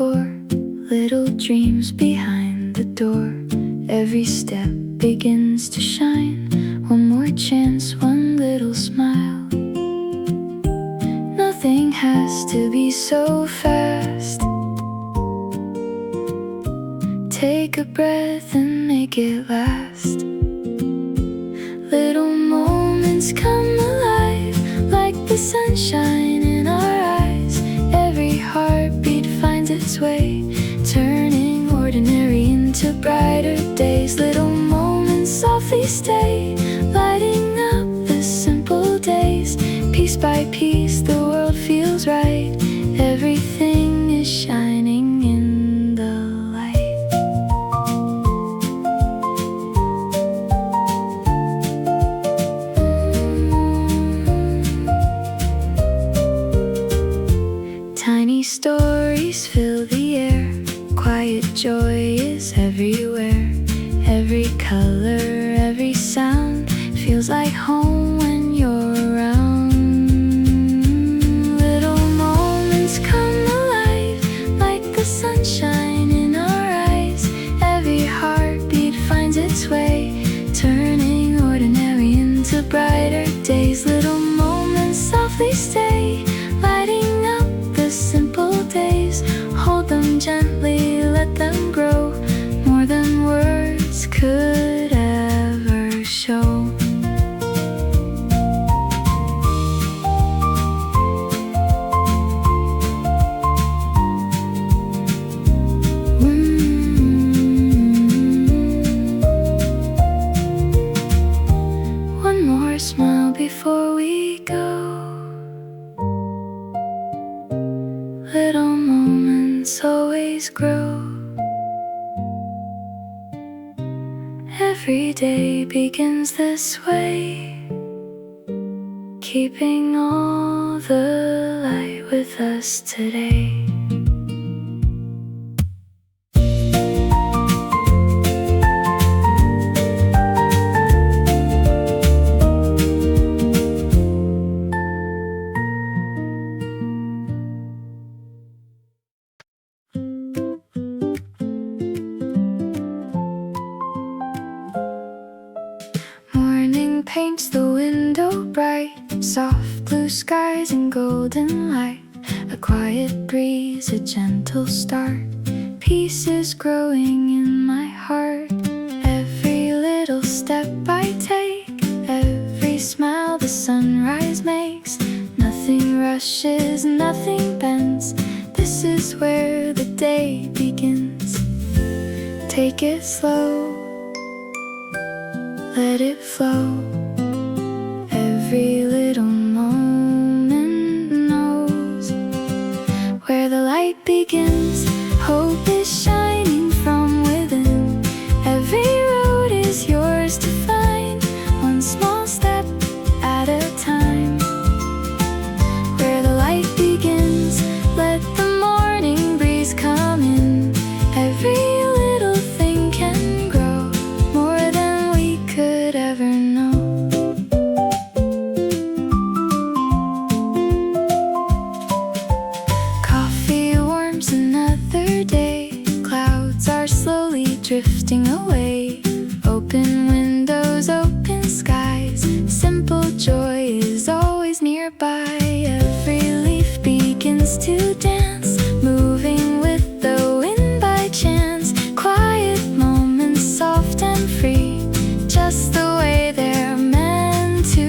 before, little dreams behind the door. Every step begins to shine. One more chance, one little smile. Nothing has to be so fast. Take a breath and make it last. Little moments come alive, like the sunshine in our eyes. Every heartbeat finds its way, turning ordinary into brighter days. Little moments softly stay, lighting up the simple days. Piece by piece the world feels right. Everything is shining in the light. Tiny stories fill the air. Quiet joy is everywhere. Every color, every sound feels like home when you're around. Little moments come alive, like the sunshine in our eyes. Every heartbeat finds its way, turning ordinary into brighter days. Little moments softly stay, lighting up the simple days. Hold them gently, let them grow, more than words could ever show. One more smile before we go. Little moments always grow. Every day begins this way, keeping all the light with us today. Morning paints the window bright, soft blue skies and golden light. A quiet breeze, a gentle start. Peace is growing in my heart. Every little step I take, every smile the sunrise makes. Nothing rushes, nothing bends. This is where the day begins. Take it slow, let it flow. Every little moment knows where the light begins. Hope is shining from within. Every road is yours to find, one small step at a time. Where the light begins, let the morning breeze come in. Every little thing can grow, more than we could ever know. Coffee warms another day. Clouds are slowly drifting away. Open windows, open skies. Simple joy is always nearby. Every leaf begins to dance, moving with the wind by chance. Quiet moments, soft and free, just the way they're meant to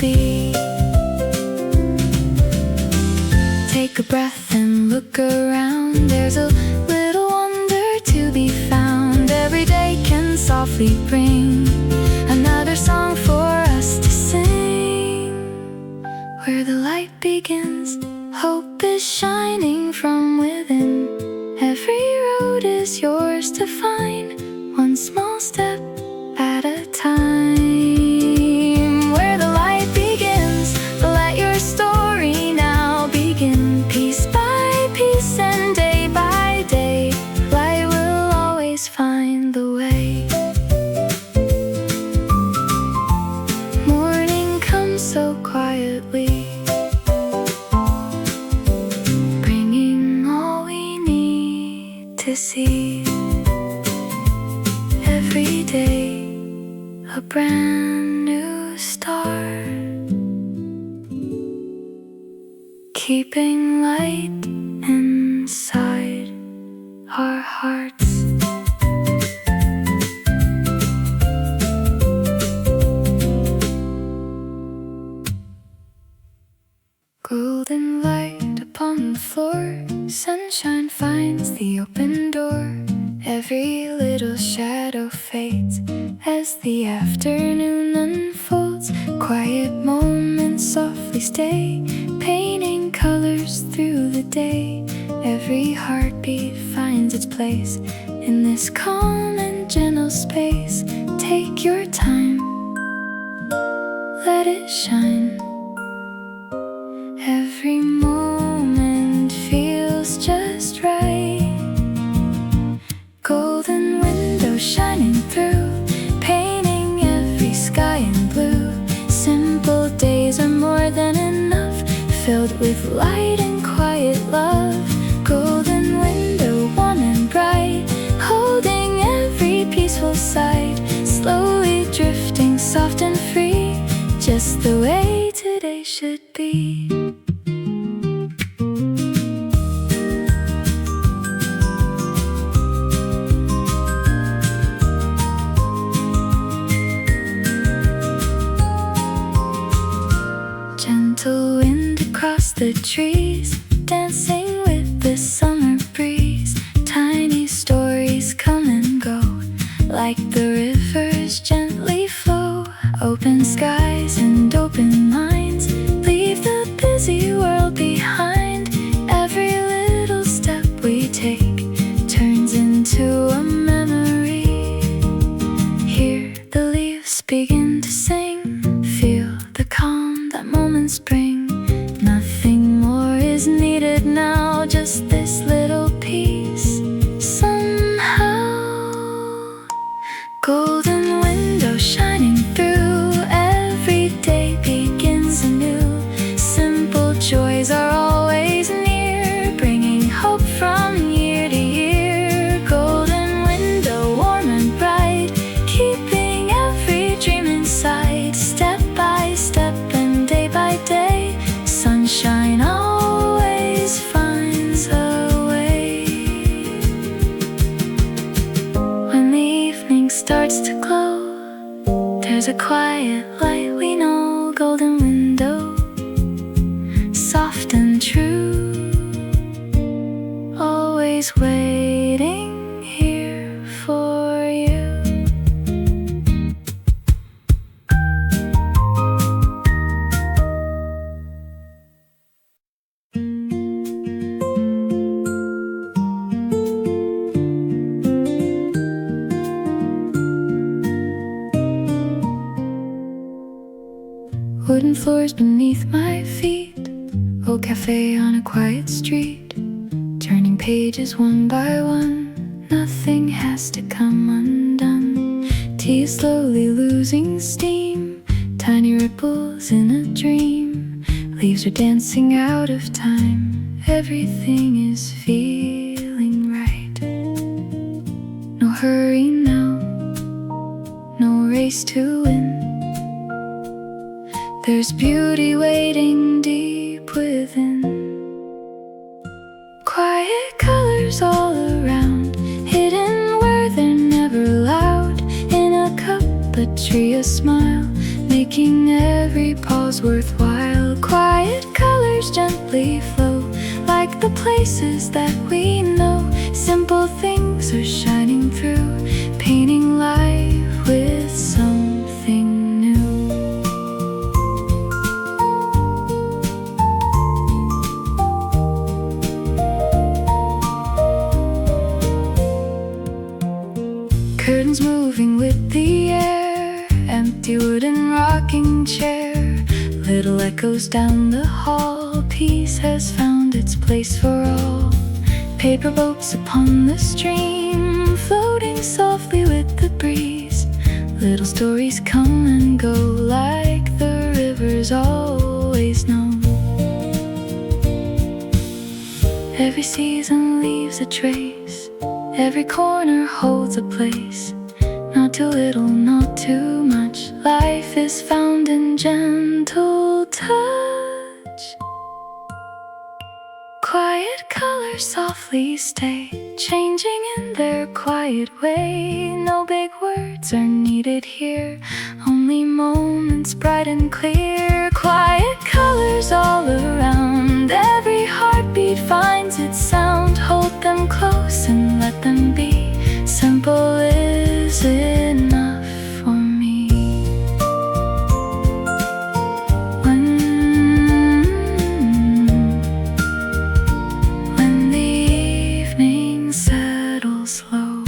be. Take a breath and look around. There's a little wonder to be found. Every day can softly bring another song for us to sing. Where the light begins, hope is shining from within. Every road is yours to find, one small step at a time. Where the light begins, let your story now begin. Piece by piece and day by day, light will always find the way. Morning comes so quietly, bringing all we need. to see. Every day a brand new start, keeping light inside our hearts. Golden light upon the floor, sunshine finds the open door. Every little shadow fades as the afternoon unfolds. Quiet moments softly stay, painting colors through the day. Every heartbeat finds its place in this calm and gentle space. Take your time, let it shine. Every moment feels just right. Golden window shining through, painting every sky in blue. Simple days are more than enough, filled with light and quiet love. Golden window warm and bright, holding every peaceful sight. Slowly drifting soft and free, just the way today should be. Gentle wind across the trees, dancing with the summer breeze. Tiny stories come and go, like the rivers gently flow. Open skies and open minds, leave the busy world behind. Every little step we take turns into a memory. Hear the leaves begin to sing, feel the calm that moments bring. Nothing more is needed now, just this little piece. Somehow, golden window shining through, every day begins anew. Simple joys are always near, bringing hope from year to year. Golden window warm and bright, keeping every dream inside. Step by step and day by day, sunshine always finds a way. When the evening starts to glow, there's a quiet light we know. Golden window, soft and true, always waiting here for you. Wooden floors beneath my feet, old cafe on a quiet street. Turning pages one by one, nothing has to come undone. Tea is slowly losing steam, tiny ripples in a dream. Leaves are dancing out of time, everything is feeling right. No hurry now, no race to win. There's beauty waiting deep within. Quiet colors all around, hidden where they're never loud. In a cup, a tree, a smile, making every pause worthwhile. Quiet colors gently flow, like the places that we know. Simple things are shining through, painting life with something new. Curtains moving with the air, empty wooden rocking chair. Little echoes down the hall, peace has found its place for all. Paper boats upon the stream, floating softly with the breeze. Little stories come and go, like the rivers always know. Every season leaves a trace, Every corner holds a place, not too little, not too much. Life is found in gentle touch. Quiet colors softly stay, changing in their quiet way. No big words are needed here, only moments bright and clear. Quiet colors all around, every heartbeat finds its sound. Hold them close and let them be. Simple is enough for me. When the evening settles low,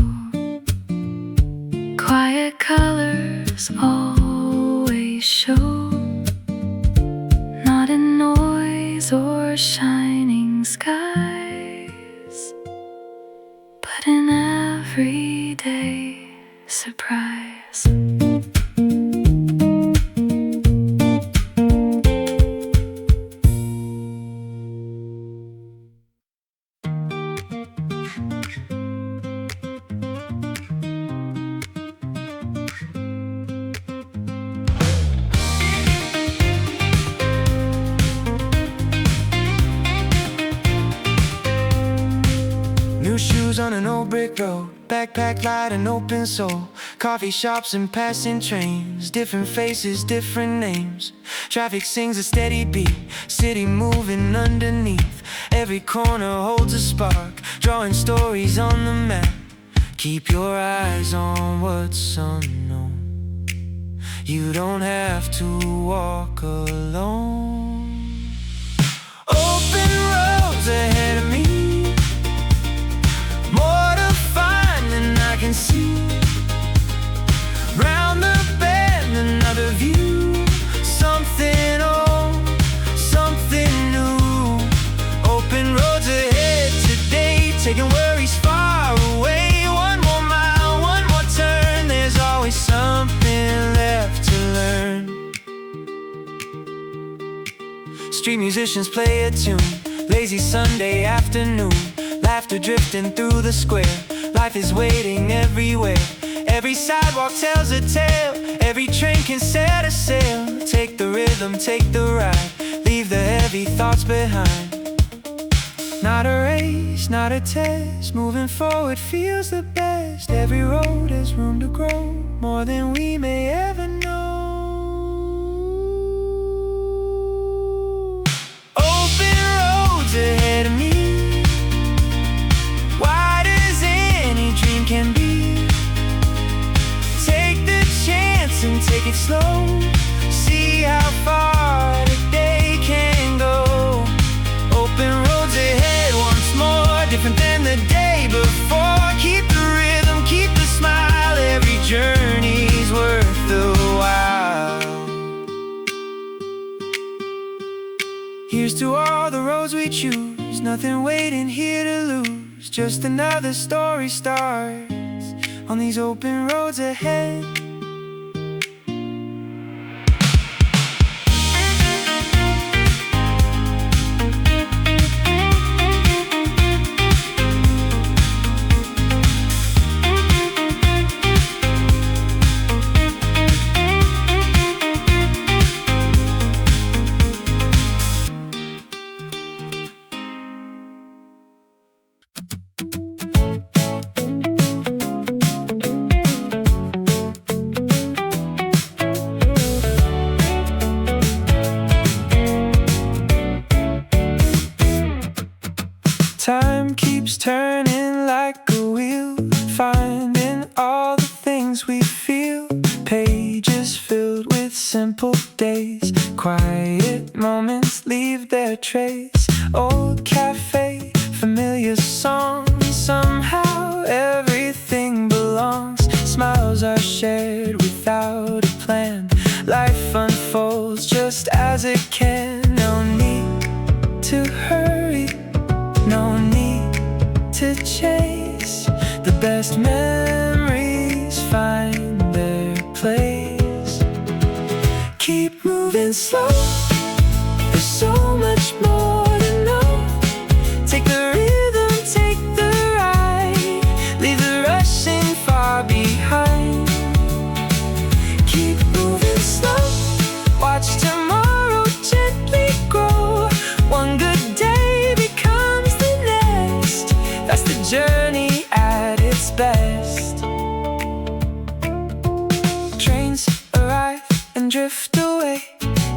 quiet colors always show, not in noise or shining skies, but in everyday surprise. New shoes on an old brick road, backpack light, an open soul. Coffee shops and passing trains, different faces, different names. Traffic sings a steady beat, city moving underneath. Every corner holds a spark, drawing stories on the map. Keep your eyes on what's unknown. You don't have to walk alone. Open roads ahead of me, more to find than I can see. Round the bend, another view. Something old, something new. Open roads ahead today, taking worries far away. One more mile, one more turn. There's always something left to learn. Street musicians play a tune, lazy Sunday afternoon. Laughter drifting through the square. Life is waiting everywhere. Every sidewalk tells a tale. Every train can set a sail. Take the rhythm, take the ride. Leave the heavy thoughts behind. Not a race, not a test. Moving forward feels the best. Every road has room to grow, more than we may ever know. Open roads ahead of me, can be. Take the chance and take it slow. See how far today can go. Open roads ahead once more, different than the day before. Keep the rhythm, keep the smile. Every journey's worth the while. Here's to all the roads we choose, nothing waiting here to lose. Just another story starts on these open roads ahead. Time keeps turning like a wheel, finding all the things we feel. Pages filled with simple days, quiet moments leave their trace. Old cafe, familiar songs, somehow everything belongs. Smiles are shared without a plan. Life unfolds just as it can. No need to hurry, no need to chase. The best memories find their place. Keep moving slow, there's so much more to know. Take the rhythm, take the ride. best. Trains arrive and drift away,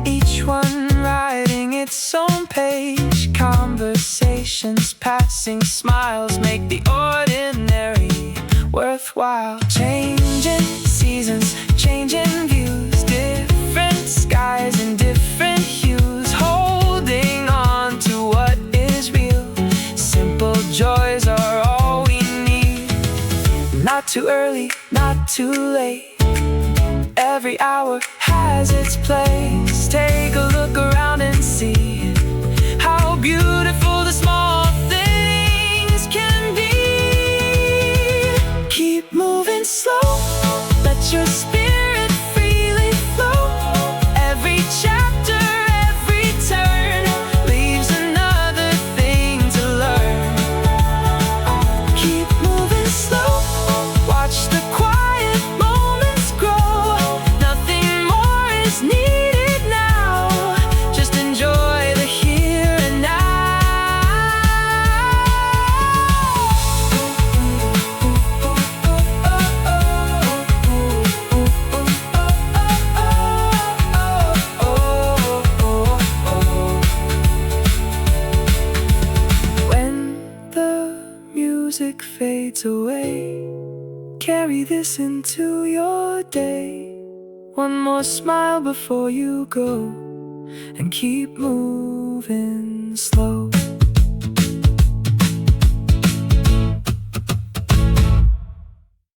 each one riding its own page. Conversations passing, smiles make the ordinary worthwhile. Changing seasons, changing views, different skies and different hues, holding on to what is real. Simple joys are all we need. Not too early, not too late, every hour has its place. Take a look around and see how beautiful the small things can be. Keep moving slow, let your spirit freely flow. Every chapter, every turn leaves another thing to learn. Keep moving slow, watch the quiet moments grow. Nothing more is needed now, just enjoy the here and now. When the music fades away, carry this into your day. One more smile before you go, and keep moving slow.